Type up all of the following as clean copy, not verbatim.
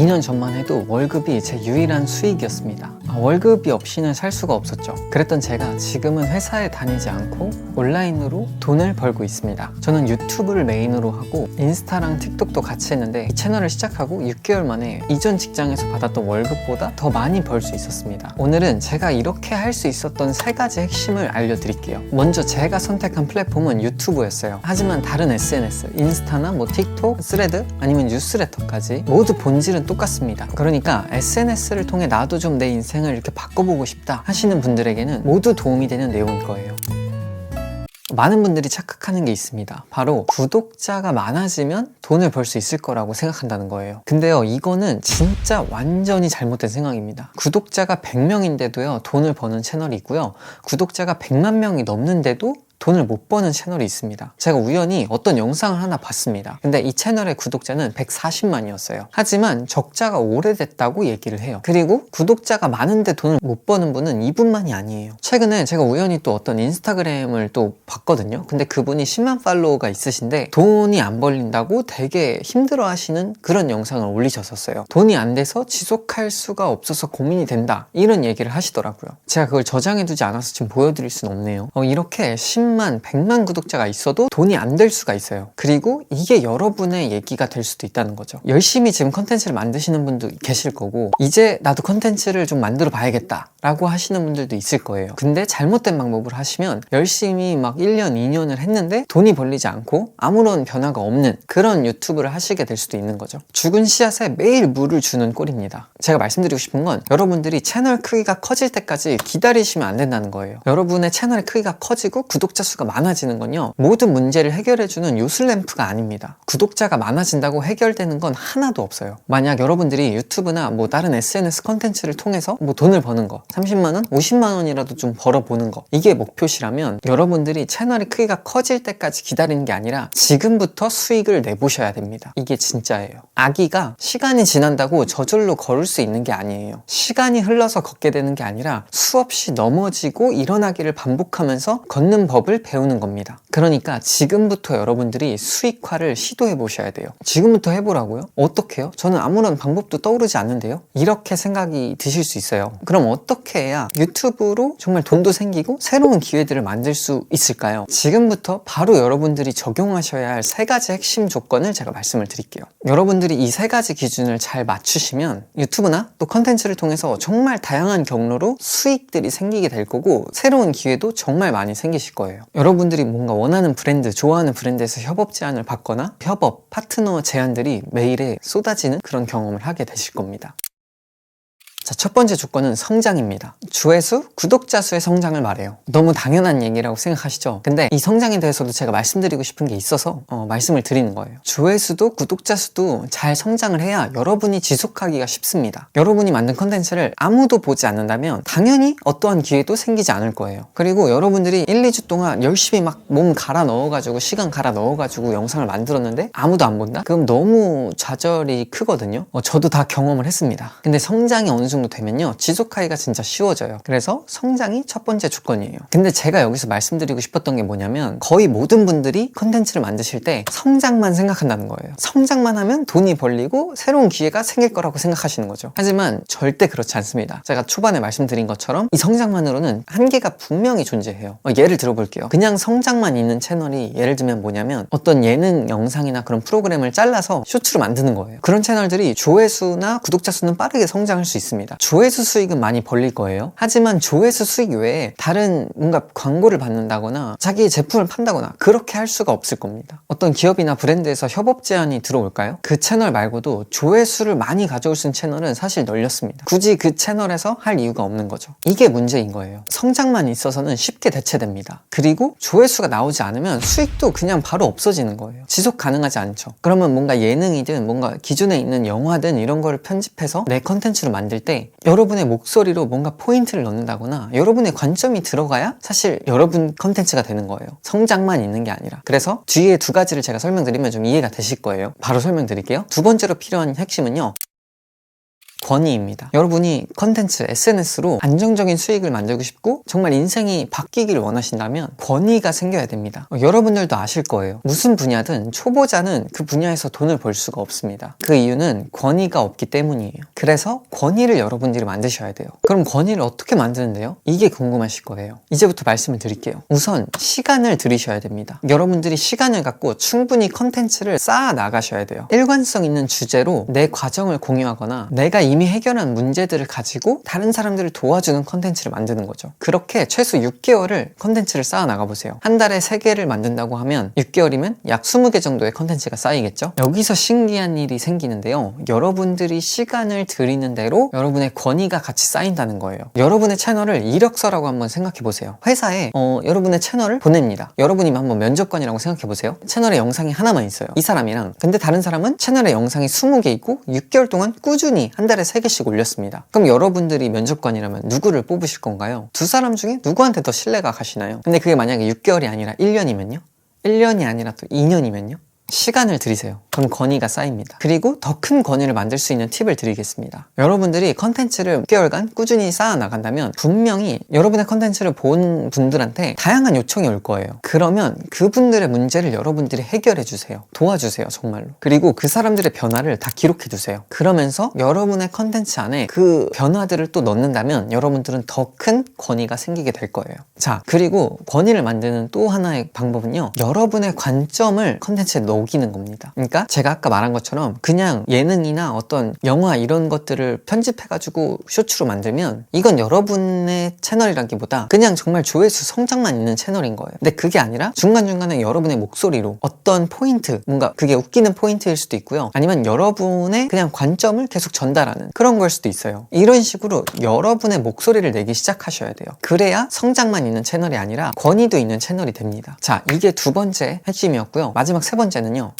2년 전만 해도 월급이 제 유일한 수익이었습니다. 월급이 없이는 살 수가 없었죠. 그랬던 제가 지금은 회사에 다니지 않고 온라인으로 돈을 벌고 있습니다. 저는 유튜브를 메인으로 하고 인스타랑 틱톡도 같이 했는데 이 채널을 시작하고 6개월 만에 이전 직장에서 받았던 월급보다 더 많이 벌 수 있었습니다. 오늘은 제가 이렇게 할 수 있었던 3가지 핵심을 알려드릴게요. 먼저 제가 선택한 플랫폼은 유튜브였어요. 하지만 다른 SNS, 인스타나 틱톡, 스레드 아니면 뉴스레터까지 모두 본질은 똑같습니다. 그러니까 SNS를 통해 나도 좀 내 인생을 이렇게 바꿔보고 싶다 하시는 분들에게는 모두 도움이 되는 내용일 거예요. 많은 분들이 착각하는 게 있습니다. 바로 구독자가 많아지면 돈을 벌 수 있을 거라고 생각한다는 거예요. 근데요, 이거는 진짜 완전히 잘못된 생각입니다. 구독자가 100명인데도요 돈을 버는 채널이 있고요, 구독자가 100만 명이 넘는데도 돈을 못 버는 채널이 있습니다. 제가 우연히 어떤 영상을 하나 봤습니다. 근데 이 채널의 구독자는 140만이었어요. 하지만 적자가 오래됐다고 얘기를 해요. 그리고 구독자가 많은데 돈을 못 버는 분은 이분만이 아니에요. 최근에 제가 우연히 또 어떤 인스타그램을 또 봤거든요. 근데 그분이 10만 팔로워가 있으신데 돈이 안 벌린다고 되게 힘들어 하시는 그런 영상을 올리셨었어요. 돈이 안 돼서 지속할 수가 없어서 고민이 된다, 이런 얘기를 하시더라고요. 제가 그걸 저장해 두지 않아서 지금 보여드릴 수는 없네요. 이렇게 10만, 100만 구독자가 있어도 돈이 안 될 수가 있어요. 그리고 이게 여러분의 얘기가 될 수도 있다는 거죠. 열심히 지금 컨텐츠를 만드시는 분도 계실 거고, 이제 나도 컨텐츠를 좀 만들어 봐야겠다 라고 하시는 분들도 있을 거예요. 근데 잘못된 방법을 하시면 열심히 막 1년, 2년을 했는데 돈이 벌리지 않고 아무런 변화가 없는 그런 유튜브를 하시게 될 수도 있는 거죠. 죽은 씨앗에 매일 물을 주는 꼴입니다. 제가 말씀드리고 싶은 건 여러분들이 채널 크기가 커질 때까지 기다리시면 안 된다는 거예요. 여러분의 채널의 크기가 커지고 구독자 수가 많아지는 건요, 모든 문제를 해결해주는 요술램프가 아닙니다. 구독자가 많아진다고 해결되는 건 하나도 없어요. 만약 여러분들이 유튜브나 다른 SNS 컨텐츠를 통해서 돈을 버는 거, 30만원, 50만원이라도 좀 벌어보는 거, 이게 목표시라면 여러분들이 채널의 크기가 커질 때까지 기다리는 게 아니라 지금부터 수익을 내보셔야 됩니다. 이게 진짜예요. 아기가 시간이 지난다고 저절로 걸을 수 있는 게 아니에요. 시간이 흘러서 걷게 되는 게 아니라 수없이 넘어지고 일어나기를 반복하면서 걷는 법을 배우는 겁니다. 그러니까 지금부터 여러분들이 수익화를 시도해 보셔야 돼요. 지금부터 해보라고요? 어떻게 해요? 저는 아무런 방법도 떠오르지 않는데요? 이렇게 생각이 드실 수 있어요. 그럼 어떻게 해야 유튜브로 정말 돈도 생기고 새로운 기회들을 만들 수 있을까요? 지금부터 바로 여러분들이 적용하셔야 할 3가지 핵심 조건을 제가 말씀을 드릴게요. 여러분들이 이 3가지 기준을 잘 맞추시면 유튜브나 또 컨텐츠를 통해서 정말 다양한 경로로 수익들이 생기게 될 거고, 새로운 기회도 정말 많이 생기실 거예요. 여러분들이 뭔가 원하는 브랜드, 좋아하는 브랜드에서 협업 제안을 받거나 협업, 파트너 제안들이 메일에 쏟아지는 그런 경험을 하게 되실 겁니다. 자, 첫 번째 조건은 성장입니다. 조회수, 구독자 수의 성장을 말해요. 너무 당연한 얘기라고 생각하시죠? 근데 이 성장에 대해서도 제가 말씀드리고 싶은 게 있어서 말씀을 드리는 거예요. 조회수도 구독자 수도 잘 성장을 해야 여러분이 지속하기가 쉽습니다. 여러분이 만든 컨텐츠를 아무도 보지 않는다면 당연히 어떠한 기회도 생기지 않을 거예요. 그리고 여러분들이 1, 2주 동안 열심히 막 몸 갈아 넣어가지고 시간 갈아 넣어가지고 영상을 만들었는데 아무도 안 본다? 그럼 너무 좌절이 크거든요. 저도 다 경험을 했습니다. 근데 성장이 어느 정도 되면요, 지속하기가 진짜 쉬워져요. 그래서 성장이 첫 번째 조건이에요. 근데 제가 여기서 말씀드리고 싶었던 게 뭐냐면, 거의 모든 분들이 컨텐츠를 만드실 때 성장만 생각한다는 거예요. 성장만 하면 돈이 벌리고 새로운 기회가 생길 거라고 생각하시는 거죠. 하지만 절대 그렇지 않습니다. 제가 초반에 말씀드린 것처럼 이 성장만으로는 한계가 분명히 존재해요. 예를 들어볼게요. 그냥 성장만 있는 채널이 예를 들면 뭐냐면, 어떤 예능 영상이나 그런 프로그램을 잘라서 쇼츠로 만드는 거예요. 그런 채널들이 조회수나 구독자 수는 빠르게 성장할 수 있습니다. 조회수 수익은 많이 벌릴 거예요. 하지만 조회수 수익 외에 다른 뭔가 광고를 받는다거나 자기의 제품을 판다거나 그렇게 할 수가 없을 겁니다. 어떤 기업이나 브랜드에서 협업 제안이 들어올까요? 그 채널 말고도 조회수를 많이 가져올 수 있는 채널은 사실 널렸습니다. 굳이 그 채널에서 할 이유가 없는 거죠. 이게 문제인 거예요. 성장만 있어서는 쉽게 대체됩니다. 그리고 조회수가 나오지 않으면 수익도 그냥 바로 없어지는 거예요. 지속 가능하지 않죠. 그러면 뭔가 예능이든 뭔가 기존에 있는 영화든 이런 거를 편집해서 내 컨텐츠로 만들 때 여러분의 목소리로 뭔가 포인트를 넣는다거나 여러분의 관점이 들어가야 사실 여러분 컨텐츠가 되는 거예요. 성장만 있는 게 아니라. 그래서 뒤에 2가지를 제가 설명드리면 좀 이해가 되실 거예요. 바로 설명드릴게요. 두 번째로 필요한 핵심은요, 권위입니다. 여러분이 컨텐츠, SNS로 안정적인 수익을 만들고 싶고 정말 인생이 바뀌기를 원하신다면 권위가 생겨야 됩니다. 여러분들도 아실 거예요. 무슨 분야든 초보자는 그 분야에서 돈을 벌 수가 없습니다. 그 이유는 권위가 없기 때문이에요. 그래서 권위를 여러분들이 만드셔야 돼요. 그럼 권위를 어떻게 만드는데요? 이게 궁금하실 거예요. 이제부터 말씀을 드릴게요. 우선 시간을 들이셔야 됩니다. 여러분들이 시간을 갖고 충분히 컨텐츠를 쌓아 나가셔야 돼요. 일관성 있는 주제로 내 과정을 공유하거나 내가 이미 해결한 문제들을 가지고 다른 사람들을 도와주는 컨텐츠를 만드는 거죠. 그렇게 최소 6개월을 컨텐츠를 쌓아 나가보세요. 한 달에 3개를 만든다고 하면 6개월이면 약 20개 정도의 컨텐츠가 쌓이겠죠? 여기서 신기한 일이 생기는데요. 여러분들이 시간을 들이는 대로 여러분의 권위가 같이 쌓인다는 거예요. 여러분의 채널을 이력서라고 한번 생각해 보세요. 회사에 여러분의 채널을 보냅니다. 여러분이 한번 면접관이라고 생각해 보세요. 채널에 영상이 하나만 있어요. 이 사람이랑. 근데 다른 사람은 채널에 영상이 20개 있고 6개월 동안 꾸준히 한 달에 3개씩 올렸습니다. 그럼 여러분들이 면접관이라면 누구를 뽑으실 건가요? 두 사람 중에 누구한테 더 신뢰가 가시나요? 근데 그게 만약에 6개월이 아니라 1년이면요? 1년이 아니라 또 2년이면요? 시간을 들이세요. 그럼 권위가 쌓입니다. 그리고 더 큰 권위를 만들 수 있는 팁을 드리겠습니다. 여러분들이 컨텐츠를 6개월간 꾸준히 쌓아 나간다면 분명히 여러분의 컨텐츠를 본 분들한테 다양한 요청이 올 거예요. 그러면 그분들의 문제를 여러분들이 해결해 주세요. 도와주세요, 정말로. 그리고 그 사람들의 변화를 다 기록해 두세요. 그러면서 여러분의 컨텐츠 안에 그 변화들을 또 넣는다면 여러분들은 더 큰 권위가 생기게 될 거예요. 자, 그리고 권위를 만드는 또 하나의 방법은요. 여러분의 관점을 컨텐츠에 녹이는 겁니다. 그러니까 제가 아까 말한 것처럼 그냥 예능이나 어떤 영화 이런 것들을 편집해가지고 쇼츠로 만들면 이건 여러분의 채널이라기보다 그냥 정말 조회수 성장만 있는 채널인 거예요. 근데 그게 아니라 중간중간에 여러분의 목소리로 어떤 포인트, 뭔가 그게 웃기는 포인트일 수도 있고요. 아니면 여러분의 그냥 관점을 계속 전달하는 그런 걸 수도 있어요. 이런 식으로 여러분의 목소리를 내기 시작하셔야 돼요. 그래야 성장만 있는 채널이 아니라 권위도 있는 채널이 됩니다. 자, 이게 두 번째 핵심이었고요. 마지막 세 번째는요.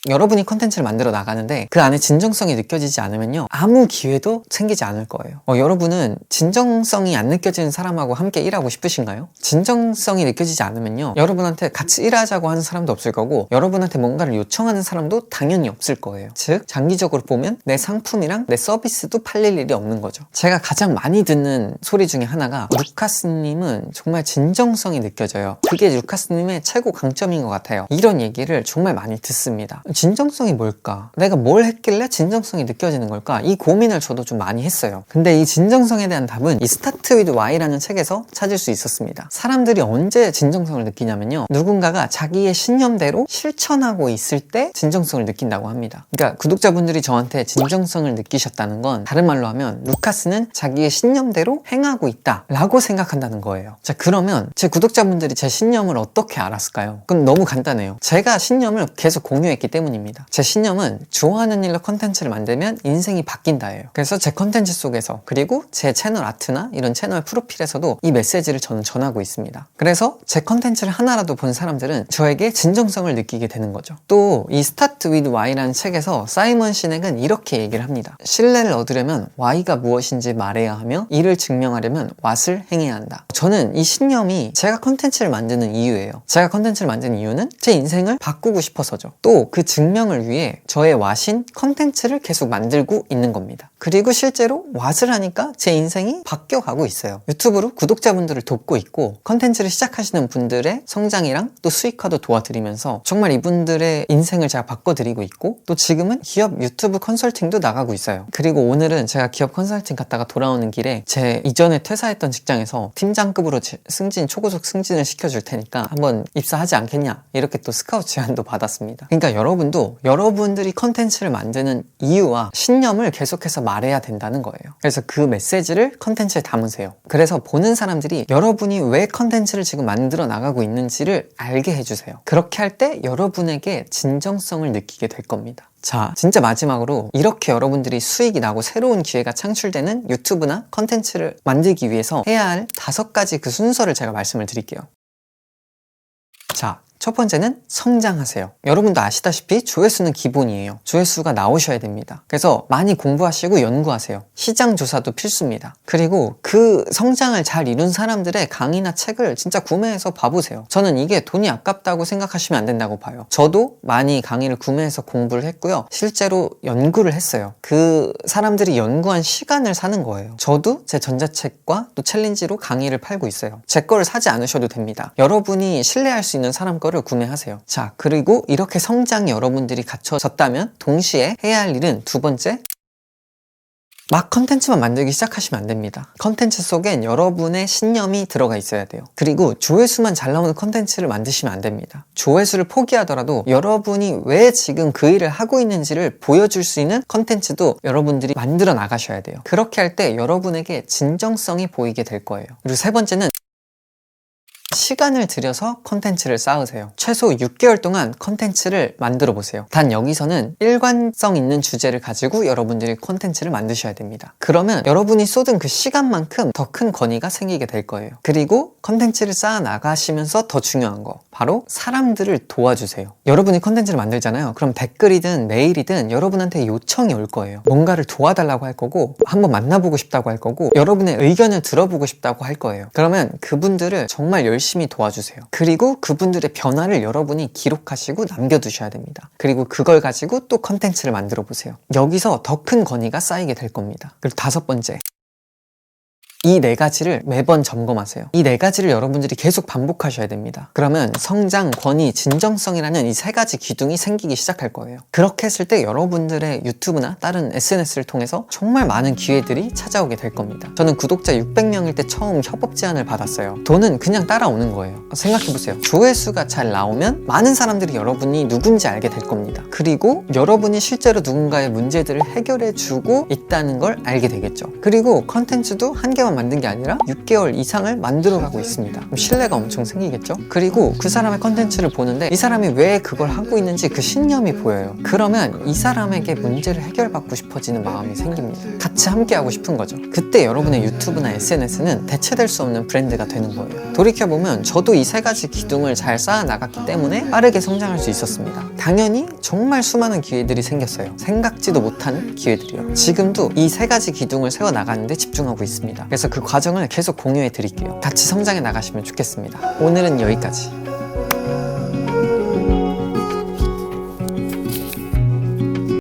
여러분이 컨텐츠를 만들어 나가는데 그 안에 진정성이 느껴지지 않으면요 아무 기회도 생기지 않을 거예요. 여러분은 진정성이 안 느껴지는 사람하고 함께 일하고 싶으신가요? 진정성이 느껴지지 않으면요 여러분한테 같이 일하자고 하는 사람도 없을 거고 여러분한테 뭔가를 요청하는 사람도 당연히 없을 거예요. 즉 장기적으로 보면 내 상품이랑 내 서비스도 팔릴 일이 없는 거죠. 제가 가장 많이 듣는 소리 중에 하나가 루카스님은 정말 진정성이 느껴져요. 그게 루카스님의 최고 강점인 것 같아요. 이런 얘기를 정말 많이 듣습니다. 진정성이 뭘까? 내가 뭘 했길래 진정성이 느껴지는 걸까? 이 고민을 저도 좀 많이 했어요. 근데 이 진정성에 대한 답은 이 Start with Why라는 책에서 찾을 수 있었습니다. 사람들이 언제 진정성을 느끼냐면요 누군가가 자기의 신념대로 실천하고 있을 때 진정성을 느낀다고 합니다. 그러니까 구독자분들이 저한테 진정성을 느끼셨다는 건 다른 말로 하면 루카스는 자기의 신념대로 행하고 있다 라고 생각한다는 거예요. 자, 그러면 제 구독자분들이 제 신념을 어떻게 알았을까요? 그럼 너무 간단해요. 제가 신념을 계속 공유했기 때문입니다. 제 신념은 좋아하는 일로 컨텐츠를 만들면 인생이 바뀐다예요. 그래서 제 컨텐츠 속에서 그리고 제 채널 아트나 이런 채널 프로필에서도 이 메시지를 저는 전하고 있습니다. 그래서 제 컨텐츠를 하나라도 본 사람들은 저에게 진정성을 느끼게 되는 거죠. 또 이 Start with Why라는 책에서 사이먼 시넥은 이렇게 얘기를 합니다. 신뢰를 얻으려면 Why가 무엇인지 말해야 하며 이를 증명하려면 What을 행해야 한다. 저는 이 신념이 제가 컨텐츠를 만드는 이유예요. 제가 컨텐츠를 만드는 이유는 제 인생을 바꾸고 싶어서죠. 또 그 증명을 위해 저의 What인 컨텐츠를 계속 만들고 있는 겁니다. 그리고 실제로 What을 하니까 제 인생이 바뀌어가고 있어요. 유튜브로 구독자분들을 돕고 있고 컨텐츠를 시작하시는 분들의 성장이랑 또 수익화도 도와드리면서 정말 이분들의 인생을 제가 바꿔드리고 있고 또 지금은 기업 유튜브 컨설팅도 나가고 있어요. 그리고 오늘은 제가 기업 컨설팅 갔다가 돌아오는 길에 제 이전에 퇴사했던 직장에서 팀장급으로 초고속 승진을 시켜줄 테니까 한번 입사하지 않겠냐 이렇게 또 스카우트 제안도 받았습니다. 그러니까 여러분도 여러분들이 컨텐츠를 만드는 이유와 신념을 계속해서 말해야 된다는 거예요. 그래서 그 메시지를 컨텐츠에 담으세요. 그래서 보는 사람들이 여러분이 왜 컨텐츠를 지금 만들어 나가고 있는지를 알게 해주세요. 그렇게 할 때 여러분에게 진정성을 느끼게 될 겁니다. 자, 진짜 마지막으로 이렇게 여러분들이 수익이 나고 새로운 기회가 창출되는 유튜브나 컨텐츠를 만들기 위해서 해야 할 5가지 그 순서를 제가 말씀을 드릴게요. 자, 첫 번째는 성장하세요. 여러분도 아시다시피 조회수는 기본이에요. 조회수가 나오셔야 됩니다. 그래서 많이 공부하시고 연구하세요. 시장 조사도 필수입니다. 그리고 그 성장을 잘 이룬 사람들의 강의나 책을 진짜 구매해서 봐보세요. 저는 이게 돈이 아깝다고 생각하시면 안 된다고 봐요. 저도 많이 강의를 구매해서 공부를 했고요. 실제로 연구를 했어요. 그 사람들이 연구한 시간을 사는 거예요. 저도 제 전자책과 또 챌린지로 강의를 팔고 있어요. 제 거를 사지 않으셔도 됩니다. 여러분이 신뢰할 수 있는 사람 거를 구매하세요. 자, 그리고 이렇게 성장이 여러분들이 갖춰졌다면 동시에 해야 할 일은 두 번째, 막 컨텐츠만 만들기 시작하시면 안 됩니다. 컨텐츠 속엔 여러분의 신념이 들어가 있어야 돼요. 그리고 조회수만 잘 나오는 컨텐츠를 만드시면 안 됩니다. 조회수를 포기하더라도 여러분이 왜 지금 그 일을 하고 있는지를 보여줄 수 있는 컨텐츠도 여러분들이 만들어 나가셔야 돼요. 그렇게 할 때 여러분에게 진정성이 보이게 될 거예요. 그리고 세 번째는 시간을 들여서 컨텐츠를 쌓으세요. 최소 6개월 동안 컨텐츠를 만들어 보세요. 단 여기서는 일관성 있는 주제를 가지고 여러분들이 컨텐츠를 만드셔야 됩니다. 그러면 여러분이 쏟은 그 시간만큼 더 큰 권위가 생기게 될 거예요. 그리고 컨텐츠를 쌓아 나가시면서 더 중요한 거, 바로 사람들을 도와주세요. 여러분이 컨텐츠를 만들잖아요. 그럼 댓글이든 메일이든 여러분한테 요청이 올 거예요. 뭔가를 도와달라고 할 거고, 한번 만나보고 싶다고 할 거고, 여러분의 의견을 들어보고 싶다고 할 거예요. 그러면 그분들을 정말 열심히 도와주세요. 그리고 그분들의 변화를 여러분이 기록하시고 남겨두셔야 됩니다. 그리고 그걸 가지고 또 컨텐츠를 만들어 보세요. 여기서 더 큰 권위가 쌓이게 될 겁니다. 그리고 다섯 번째, 이 네 가지를 매번 점검하세요. 이 네 가지를 여러분들이 계속 반복하셔야 됩니다. 그러면 성장, 권위, 진정성이라는 이 세 가지 기둥이 생기기 시작할 거예요. 그렇게 했을 때 여러분들의 유튜브나 다른 SNS를 통해서 정말 많은 기회들이 찾아오게 될 겁니다. 저는 구독자 600명일 때 처음 협업 제안을 받았어요. 돈은 그냥 따라오는 거예요. 생각해보세요. 조회수가 잘 나오면 많은 사람들이 여러분이 누군지 알게 될 겁니다. 그리고 여러분이 실제로 누군가의 문제들을 해결해주고 있다는 걸 알게 되겠죠. 그리고 컨텐츠도 한 개만 만든 게 아니라 6개월 이상을 만들어가고 있습니다. 그럼 신뢰가 엄청 생기겠죠? 그리고 그 사람의 컨텐츠를 보는데 이 사람이 왜 그걸 하고 있는지 그 신념이 보여요. 그러면 이 사람에게 문제를 해결받고 싶어지는 마음이 생깁니다. 같이 함께하고 싶은 거죠. 그때 여러분의 유튜브나 SNS는 대체될 수 없는 브랜드가 되는 거예요. 돌이켜보면 저도 이 세 가지 기둥을 잘 쌓아 나갔기 때문에 빠르게 성장할 수 있었습니다. 당연히 정말 수많은 기회들이 생겼어요. 생각지도 못한 기회들이요. 지금도 이 세 가지 기둥을 세워 나가는데 집중하고 있습니다. 그래서 그 과정을 계속 공유해 드릴게요. 같이 성장해 나가시면 좋겠습니다. 오늘은 여기까지.